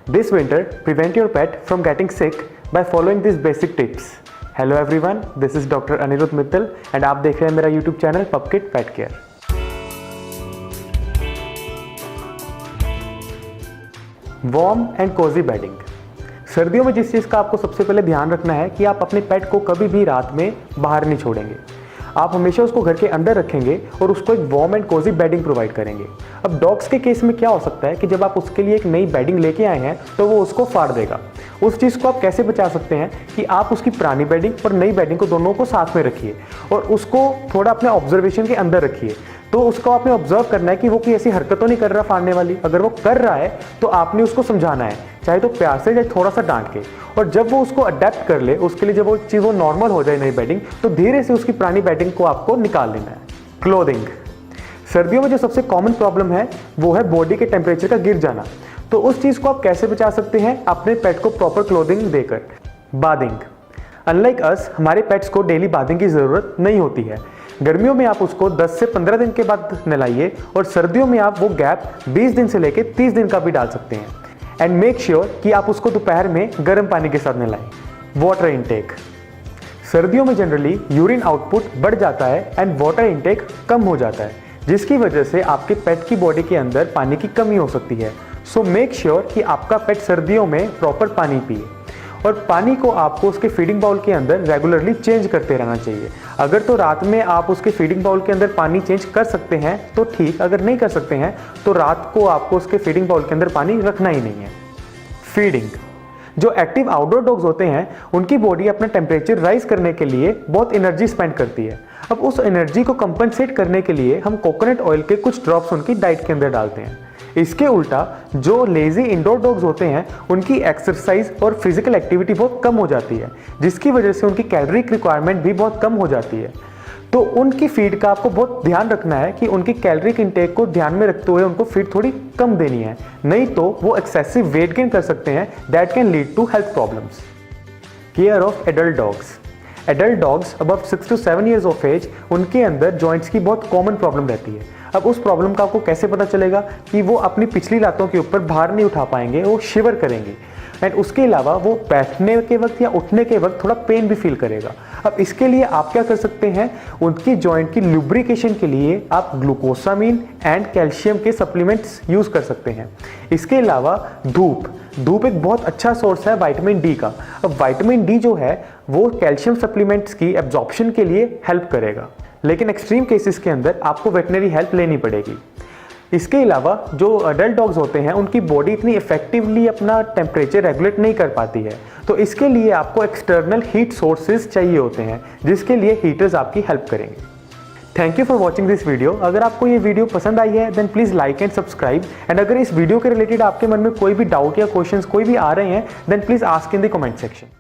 This winter, prevent your pet from getting sick by following these basic tips. Hello everyone, this is Dr. Anirudh Mittal and आप देख रहे हैं मेरा YouTube channel Pupkit pet care. Warm and cosy bedding. सर्दियों में जिस चीज़ का आपको सबसे पहले ध्यान रखना है कि आप अपने पेट को कभी भी रात में बाहर नहीं छोड़ेंगे। आप हमेशा उसको घर के अंदर रखेंगे और उसको एक warm and cosy bedding provide करेंगे। अब डॉग्स के केस में क्या हो सकता है कि जब आप उसके लिए एक नई बेडिंग लेके आए हैं तो वो उसको फाड़ देगा। उस चीज़ को आप कैसे बचा सकते हैं कि आप उसकी पुरानी बेडिंग और नई बेडिंग को दोनों को साथ में रखिए और उसको थोड़ा अपने ऑब्जर्वेशन के अंदर रखिए। तो उसको आपने ऑब्जर्व करना है कि वो कोई ऐसी हरकत तो नहीं कर रहा फाड़ने वाली। अगर वो कर रहा है तो आपने उसको समझाना है, चाहे तो प्यार से चाहे थोड़ा सा डांट के। और जब वो उसको अडेप्ट कर ले, उसके लिए जब वो चीज़ वो नॉर्मल हो जाए नई बेडिंग, तो धीरे से उसकी पुरानी बेडिंग को आपको निकाल लेना है। क्लोथिंग। सर्दियों में जो सबसे कॉमन प्रॉब्लम है वो है बॉडी के टेम्परेचर का गिर जाना। तो उस चीज़ को आप कैसे बचा सकते हैं? अपने पेट को प्रॉपर क्लोथिंग देकर। बाथिंग। अनलाइक अस, हमारे पेट्स को डेली बाथिंग की ज़रूरत नहीं होती है। गर्मियों में आप उसको 10 से 15 दिन के बाद नहलाइए और सर्दियों में आप वो गैप 20 दिन से लेकर 30 दिन का भी डाल सकते हैं। एंड मेक श्योर कि आप उसको दोपहर में गर्म पानी के साथ नहलाएं। Water intake. सर्दियों में जनरली यूरिन आउटपुट बढ़ जाता है एंड वाटर इनटेक कम हो जाता है, जिसकी वजह से आपके पेट की बॉडी के अंदर पानी की कमी हो सकती है। सो मेक श्योर कि आपका पेट सर्दियों में प्रॉपर पानी पिए और पानी को आपको उसके फीडिंग बाउल के अंदर रेगुलरली चेंज करते रहना चाहिए। अगर तो रात में आप उसके फीडिंग बाउल के अंदर पानी चेंज कर सकते हैं तो ठीक, अगर नहीं कर सकते हैं तो रात को आपको उसके फीडिंग बाउल के अंदर पानी रखना ही नहीं है। फीडिंग। जो एक्टिव आउटडोर डॉग्स होते हैं उनकी बॉडी अपना टेम्परेचर राइज करने के लिए बहुत एनर्जी स्पेंड करती है। अब उस एनर्जी को कंपनसेट करने के लिए हम कोकोनट ऑयल के कुछ ड्रॉप्स उनकी डाइट के अंदर डालते हैं। इसके उल्टा जो लेजी इंडोर डॉग्स होते हैं उनकी एक्सरसाइज और फिजिकल एक्टिविटी बहुत कम हो जाती है, जिसकी वजह से उनकी कैलोरी रिक्वायरमेंट भी बहुत कम हो जाती है। तो उनकी फीड का आपको बहुत ध्यान रखना है कि उनकी कैलोरी इंटेक को ध्यान में रखते हुए उनको फीड थोड़ी कम देनी है, नहीं तो वो एक्सेसिव वेट गेन कर सकते हैं। That can lead to health problems. Care of adult dogs. Adult dogs above 6 to 7 years of age, उनके अंदर जॉइंट्स की बहुत कॉमन प्रॉब्लम रहती है। अब उस प्रॉब्लम का आपको कैसे पता चलेगा कि वो अपनी पिछली लातों के ऊपर भार नहीं उठा पाएंगे, वो शिवर करेंगे एंड उसके अलावा वो बैठने के वक्त या उठने के वक्त थोड़ा पेन भी फील करेगा। अब इसके लिए आप क्या कर सकते हैं? उनकी जॉइंट की लुब्रिकेशन के लिए आप ग्लूकोसामीन एंड कैल्शियम के सप्लीमेंट्स यूज़ कर सकते हैं। इसके अलावा धूप एक बहुत अच्छा सोर्स है विटामिन डी का। अब विटामिन डी जो है वो कैल्शियम सप्लीमेंट्स की एब्जॉर्प्शन के लिए हेल्प करेगा, लेकिन एक्सट्रीम केसेस के अंदर आपको वेटनरी हेल्प लेनी पड़ेगी। इसके अलावा जो अडल्ट डॉग्स होते हैं उनकी बॉडी इतनी इफेक्टिवली अपना टेम्परेचर रेगुलेट नहीं कर पाती है, तो इसके लिए आपको एक्सटर्नल हीट सोर्सेज चाहिए होते हैं, जिसके लिए हीटर्स आपकी हेल्प करेंगे। Thank you for watching this video. अगर आपको ये वीडियो पसंद आई है then please like and subscribe. And अगर इस वीडियो के रिलेटेड आपके मन में कोई भी डाउट या क्वेश्चंस कोई भी आ रहे हैं then please ask in the comment section.